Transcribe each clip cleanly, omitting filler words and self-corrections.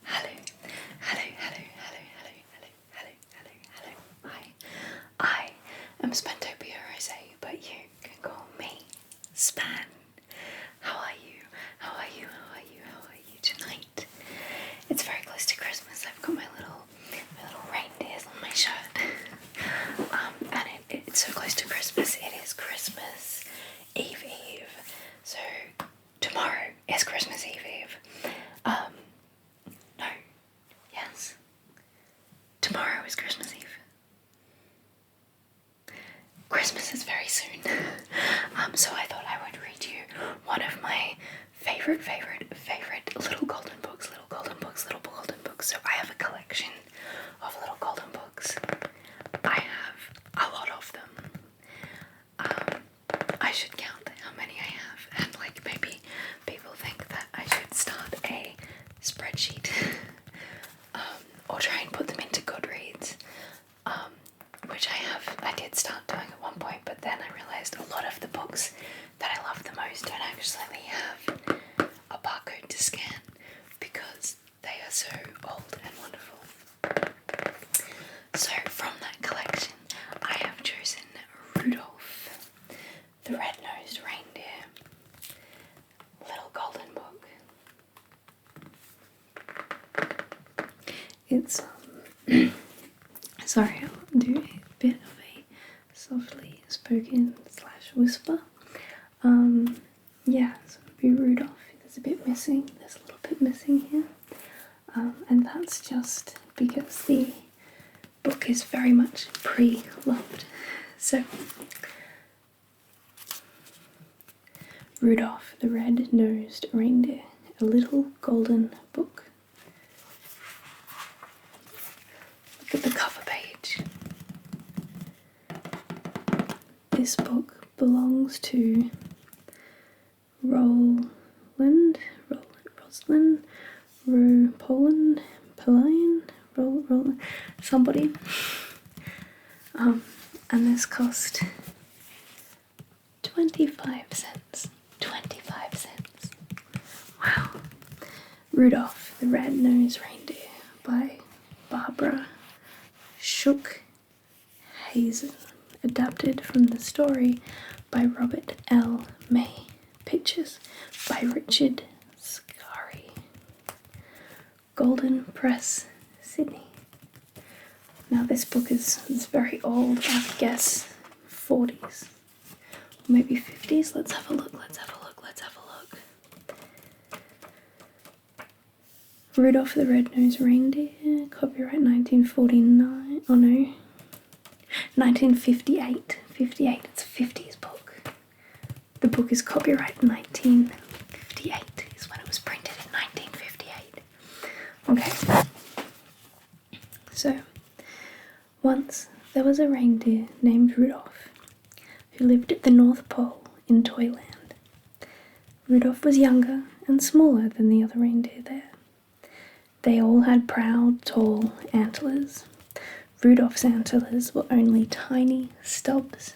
Hello, hello, hello, hello, hello, hello, hello, hello, hello. I am Spantopia, I say, but you can call me Span. How are you? How are you? How are you? How are you tonight? It's very close to Christmas. I've got my little reindeers on my shirt. And it's so close to Christmas. It is Christmas Eve. So tomorrow is Christmas Eve. No. Yes. Tomorrow is Christmas Eve. Christmas is very soon. So I thought I would read you one of my favorite little golden books. So I have a collection of little golden books. I have a lot of them. I should count how many I have, and maybe people think that I should start a spreadsheet or try and put them into Goodreads, which I did start doing at one point, but then I realised a lot of the books that I love the most don't actually have a barcode to scan because they are so old and wonderful. So from that collection I have chosen Rudolph The Rednosed Reindeer, little golden book. It's sorry, I'll do a bit of a softly spoken / whisper. Yeah, so it'll be Rudolph. There's a bit missing, there's a little bit missing here. And that's just because the book is very much pre-loved. So, Rudolph the Red-Nosed Reindeer, a little golden book. Look at the cover page. This book belongs to Rosalind, somebody. And this cost 25 cents. 25 cents. Wow. Rudolph the Red-Nosed Reindeer by Barbara Shook-Hazen. Adapted from the story by Robert L. May. Pictures by Richard Scary. Golden Press, Sydney. Now this book is very old, I would guess 40s, or maybe 50s. Let's have a look. Rudolph the Red-Nosed Reindeer, copyright 1949, oh no, 1958, it's a 50s book. The book is copyright 1958, is when it was printed in 1958. Okay, so once there was a reindeer named Rudolph who lived at the North Pole in Toyland. Rudolph was younger and smaller than the other reindeer there. They all had proud, tall antlers. Rudolph's antlers were only tiny stubs.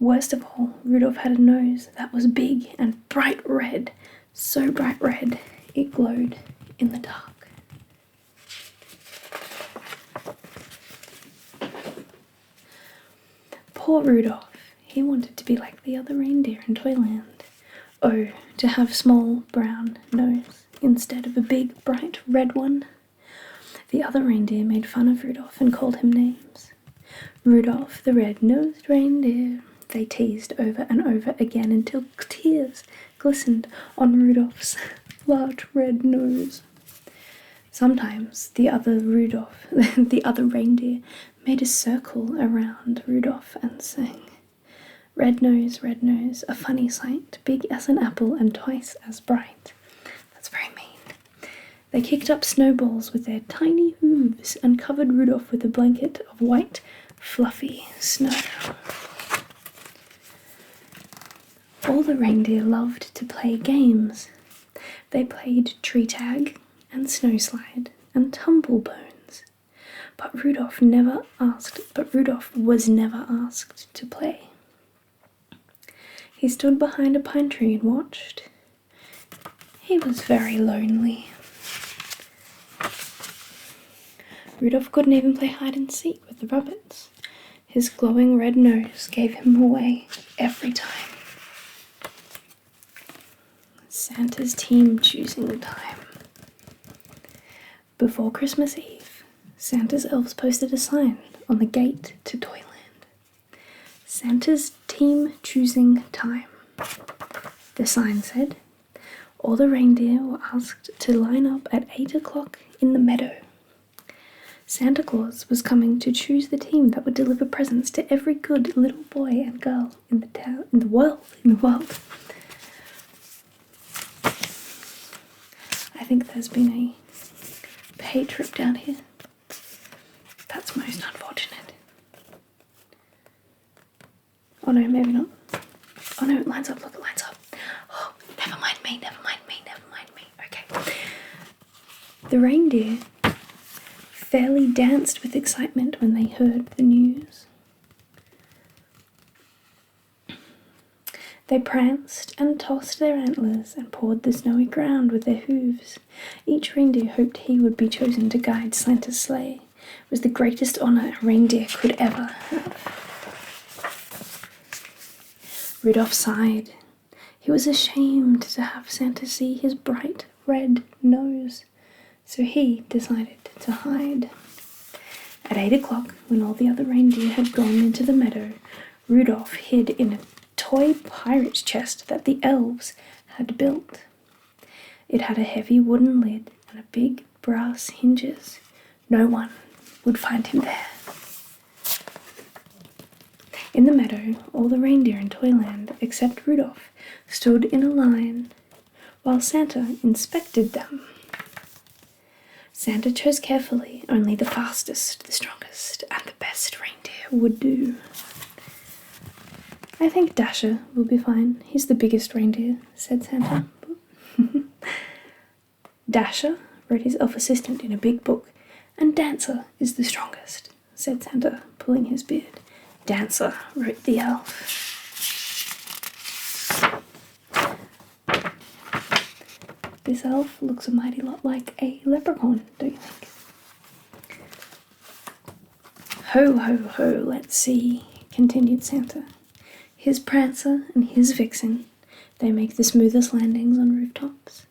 Worst of all, Rudolph had a nose that was big and bright red, so bright red it glowed in the dark. Poor Rudolph, he wanted to be like the other reindeer in Toyland. Oh, to have small brown nose instead of a big bright red one. The other reindeer made fun of Rudolph and called him names. Rudolph the Red-Nosed Reindeer, they teased over and over again until tears glistened on Rudolph's large red nose. Sometimes the other reindeer made a circle around Rudolph and sang, red nose, a funny sight, big as an apple and twice as bright." That's very mean. They kicked up snowballs with their tiny hooves and covered Rudolph with a blanket of white, fluffy snow. All the reindeer loved to play games. They played tree tag and snow slide and tumble bones. But Rudolph was never asked to play. He stood behind a pine tree and watched. He was very lonely. Rudolph couldn't even play hide and seek with the rabbits. His glowing red nose gave him away every time. Santa's team choosing time. Before Christmas Eve, Santa's elves posted a sign on the gate to Toyland. Santa's team choosing time. The sign said, all the reindeer were asked to line up at 8 o'clock in the meadow. Santa Claus was coming to choose the team that would deliver presents to every good little boy and girl in the world. I think there's been a pay trip down here. That's most unfortunate. Oh no, maybe not. Oh no, it lines up, look, it lines up. Oh, never mind me. Okay. The reindeer fairly danced with excitement when they heard the news. They pranced and tossed their antlers and pawed the snowy ground with their hooves. Each reindeer hoped he would be chosen to guide Santa's sleigh. It was the greatest honour a reindeer could ever have. Rudolph sighed. He was ashamed to have Santa see his bright red nose, so he decided to hide. At 8 o'clock, when all the other reindeer had gone into the meadow, Rudolph hid in a toy pirate's chest that the elves had built. It had a heavy wooden lid and big brass hinges. No one would find him there. In the meadow, all the reindeer in Toyland, except Rudolph, stood in a line while Santa inspected them. Santa chose carefully. Only the fastest, the strongest, and the best reindeer would do. I think Dasher will be fine. He's the biggest reindeer, said Santa. Dasher, wrote his elf assistant in a big book, and Dancer is the strongest, said Santa, pulling his beard. Dancer, wrote the elf. This elf looks a mighty lot like a leprechaun, don't you think? Ho, ho, ho, let's see, continued Santa. His Prancer and his Vixen, they make the smoothest landings on rooftops.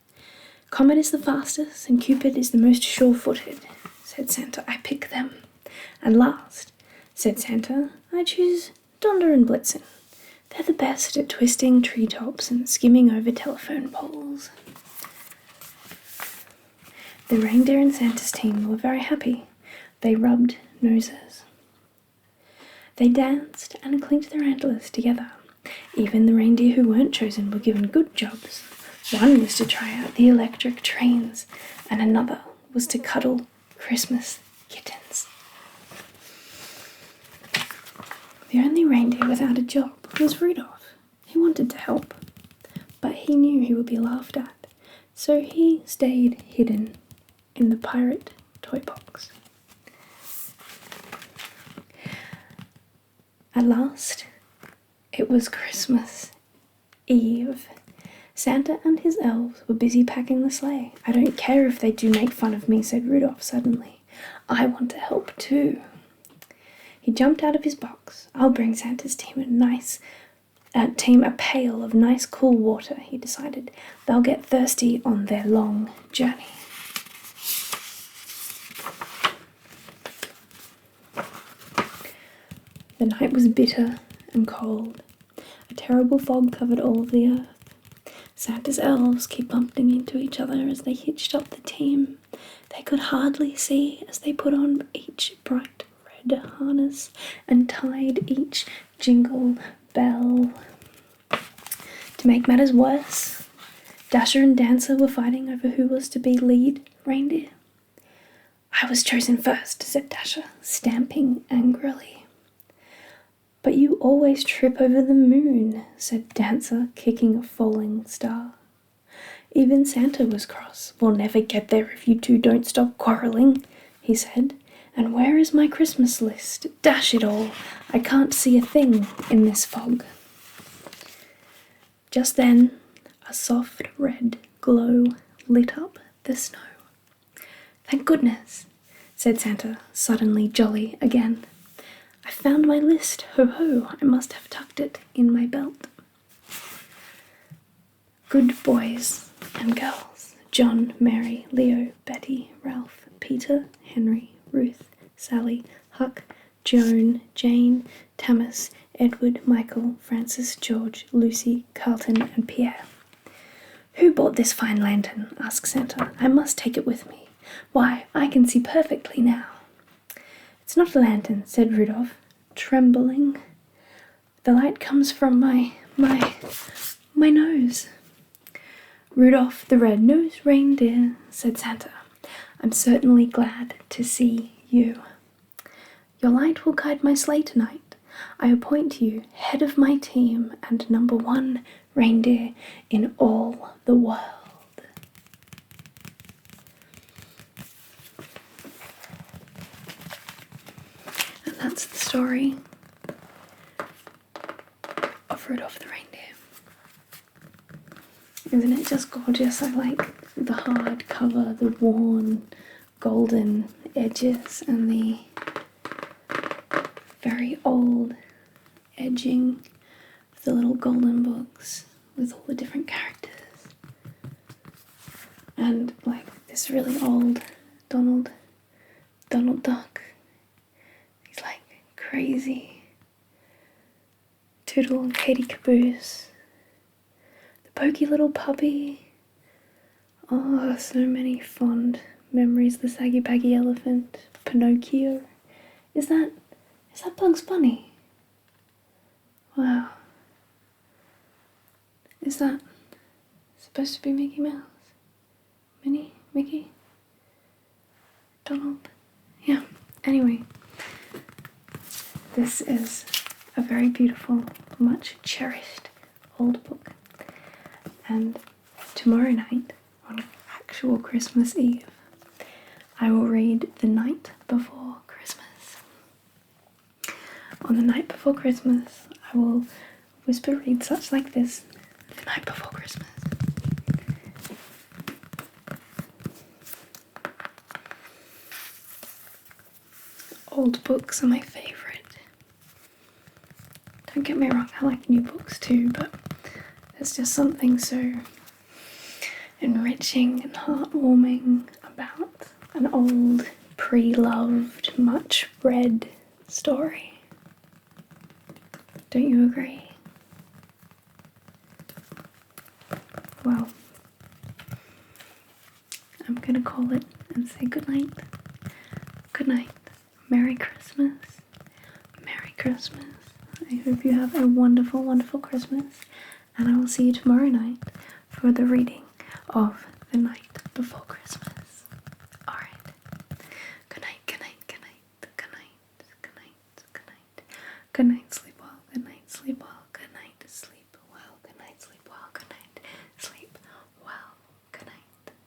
Comet is the fastest and Cupid is the most sure-footed, said Santa. I pick them. And last, said Santa, I choose Donder and Blitzen. They're the best at twisting treetops and skimming over telephone poles. The reindeer in Santa's team were very happy. They rubbed noses. They danced and clinked their antlers together. Even the reindeer who weren't chosen were given good jobs. One was to try out the electric trains, and another was to cuddle Christmas kittens. The only reindeer without a job was Rudolph. He wanted to help, but he knew he would be laughed at, so he stayed hidden in the pirate toy box. At last, it was Christmas Eve. Santa and his elves were busy packing the sleigh. I don't care if they do make fun of me, said Rudolph suddenly. I want to help too. He jumped out of his box. I'll bring Santa's team a pail of nice cool water, he decided. They'll get thirsty on their long journey. The night was bitter and cold. A terrible fog covered all of the earth. Santa's elves kept bumping into each other as they hitched up the team. They could hardly see as they put on each bright red harness and tied each jingle bell. To make matters worse, Dasher and Dancer were fighting over who was to be lead reindeer. I was chosen first, said Dasher, stamping angrily. But you always trip over the moon, said Dancer, kicking a falling star. Even Santa was cross. We'll never get there if you two don't stop quarrelling, he said. And where is my Christmas list? Dash it all, I can't see a thing in this fog. Just then, a soft red glow lit up the snow. "Thank goodness," said Santa, suddenly jolly again. "I found my list, ho-ho, I must have tucked it in my belt." Good boys and girls, John, Mary, Leo, Betty, Ralph, Peter, Henry, Ruth, Sally, Huck, Joan, Jane, Thomas, Edward, Michael, Francis, George, Lucy, Carlton, and Pierre. "Who bought this fine lantern?" asked Santa. "I must take it with me. Why, I can see perfectly now." "It's not a lantern," said Rudolph, trembling. "The light comes from my nose." "Rudolph the Rednosed Reindeer," said Santa. "I'm certainly glad to see you. Your light will guide my sleigh tonight. I appoint you head of my team and #1 reindeer in all the world." And that's the story of Rudolph the Reindeer. Isn't it just gorgeous? I like the hard cover, the worn golden edges, and the very old edging of the little golden books with all the different characters. And like this really old Donald Duck. He's like crazy. Toodle and Katie Caboose. The pokey little puppy. Oh, so many fond memories. The saggy baggy elephant. Pinocchio. Is that Bugs Bunny? Wow. Is that supposed to be Mickey Mouse? Minnie? Mickey? Donald? Yeah. Anyway, this is a very beautiful, much cherished old book. And tomorrow night, on actual Christmas Eve, I will read The Night Before Christmas. On the night before Christmas, I will whisper read such like this. The night before Christmas. Old books are my favourite. Don't get me wrong, I like new books too, but there's just something so enriching and heartwarming about an old, pre-loved, much read story. Don't you agree? Well, I'm gonna call it and say good night. Good night. Merry Christmas. Merry Christmas. I hope you have a wonderful, wonderful Christmas, and I will see you tomorrow night for the reading of The Night Before Christmas. Alright. Good night, good night, good night, good night, good night, good night. Good night, sleep.